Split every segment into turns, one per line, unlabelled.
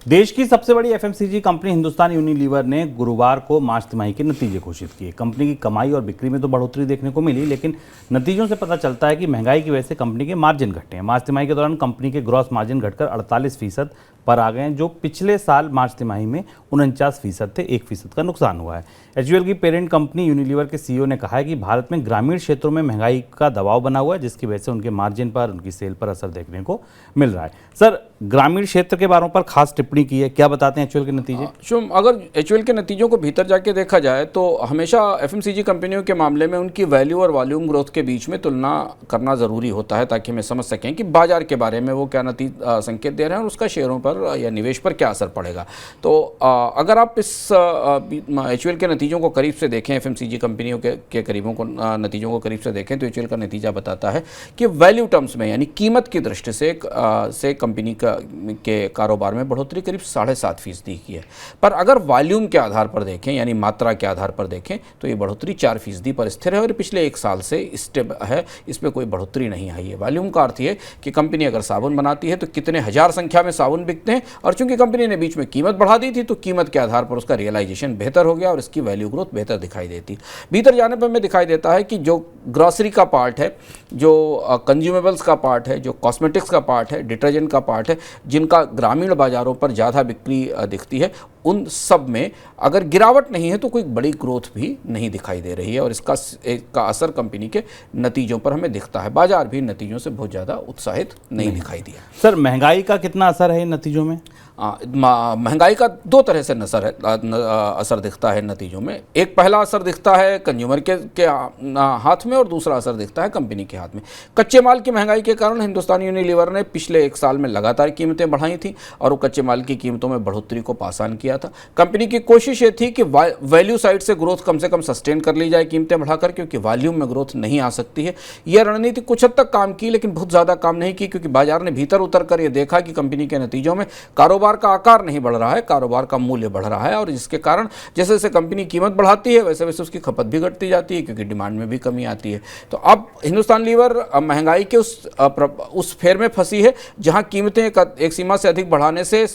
देश की सबसे बड़ी एफएमसीजी कंपनी हिंदुस्तान यूनिलीवर ने गुरुवार को मार्च तिमाही के नतीजे घोषित किए। कंपनी की कमाई और बिक्री में तो बढ़ोतरी देखने को मिली, लेकिन नतीजों से पता चलता है कि महंगाई की वजह से कंपनी के मार्जिन घटे हैं। मार्च तिमाही के दौरान कंपनी के ग्रॉस मार्जिन घटकर 48% पर आ गए हैं, जो पिछले साल मार्च तिमाही में 49% थे। 1% का नुकसान हुआ है। एचयूएल की पेरेंट कंपनी यूनिलीवर के सीईओ ने कहा है कि भारत में ग्रामीण क्षेत्रों में महंगाई का दबाव बना हुआ है, जिसकी वजह से उनके मार्जिन पर, उनकी सेल पर असर देखने को मिल रहा है। सर, ग्रामीण क्षेत्र के बारों पर खास टिप्पणी की है, क्या बताते हैं एचयूएल के नतीजे?
शुभ, अगर एचयूएल के नतीजों को भीतर जाके देखा जाए तो हमेशा एफएमसीजी कंपनियों के मामले में उनकी वैल्यू और वॉल्यूम ग्रोथ के बीच में तुलना करना ज़रूरी होता है, ताकि हमें समझ सकें कि बाजार के बारे में वो क्या संकेत दे रहे हैं और उसका शेयरों पर या निवेश पर क्या असर पड़ेगा। तो अगर आप इस एचयूएल के नतीजों को करीब से देखें, एफएमसीजी कंपनियों के करीबों को नतीजों को करीब से देखें, तो एचयूएल का नतीजा बताता है कि वैल्यू टर्म्स में, यानी कीमत की दृष्टि से कंपनी के कारोबार में बढ़ोतरी करीब 7.5% की है। पर अगर वॉल्यूम के आधार पर देखें, यानी मात्रा के आधार पर देखें, तो ये बढ़ोतरी 4% पर स्थिर है और पिछले 1 साल से स्टेबल है, इसमें कोई बढ़ोतरी नहीं आई है। वॉल्यूम का अर्थ ये कि कंपनी अगर साबुन बनाती है तो कितने हजार संख्या में साबुन बिकते हैं, और चूंकि कंपनी ने बीच में कीमत बढ़ा दी थी तो कीमत के आधार पर उसका रियलाइजेशन बेहतर हो गया और इसकी वैल्यू ग्रोथ बेहतर दिखाई देती। भीतर जाने पर हमें दिखाई देता है कि जो ग्रॉसरी का पार्ट है, जो कंज्यूमेबल्स का पार्ट है, जो कॉस्मेटिक्स का पार्ट है, डिटर्जेंट का पार्ट है, जिनका ग्रामीण बाजारों पर ज़्यादा बिक्री दिखती है, उन सब में अगर गिरावट नहीं है तो कोई बड़ी ग्रोथ भी नहीं दिखाई दे रही है, और इसका असर कंपनी के नतीजों पर हमें दिखता है। बाजार भी नतीजों से बहुत ज़्यादा उत्साहित नहीं दिखाई दिया।
सर, महंगाई का कितना असर है इन नतीजों में?
महंगाई का 2 तरह से असर दिखता है नतीजों में। एक पहला असर दिखता है कंज्यूमर के हाथ में और दूसरा असर दिखता है कंपनी के हाथ में। कच्चे माल की महंगाई के कारण हिंदुस्तान यूनिलीवर ने पिछले 1 साल में लगातार कीमतें बढ़ाई थी और वो कच्चे माल की कीमतों में बढ़ोतरी को पास ऑन किया था। कंपनी की कोशिश ये थी कि वैल्यू साइड से ग्रोथ कम से कम सस्टेन कर ली जाए कीमतें बढ़ाकर, क्योंकि वॉल्यूम में ग्रोथ नहीं आ सकती है। यह रणनीति कुछ हद तक काम की, लेकिन बहुत ज़्यादा काम नहीं की, क्योंकि बाजार ने भीतर उतर कर यह देखा कि कंपनी के नतीजों में कारोबार का आकार नहीं बढ़ रहा है, कारोबार का मूल्य बढ़ रहा है, और जिसके कारण जैसे जैसे कंपनी कीमत बढ़ाती है वैसे वैसे उसकी खपत भी घटती जाती है, क्योंकि डिमांड में भी कमी आती है। तो अब हिंदुस्तान लीवर महंगाई के उस फेर में फंसी है जहां कीमतें एक सीमा से अधिक बढ़ाने से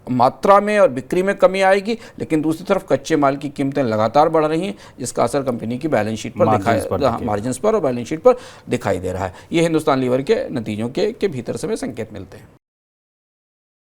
मात्रा में और बिक्री में कमी आएगी, लेकिन दूसरी तरफ कच्चे माल की कीमतें लगातार बढ़ रही हैं, जिसका असर कंपनी की बैलेंस शीट पर मार्जिन पर और बैलेंस शीट पर दिखाई दे रहा है। ये हिंदुस्तान लीवर के नतीजों के भीतर से हमें संकेत मिलते हैं।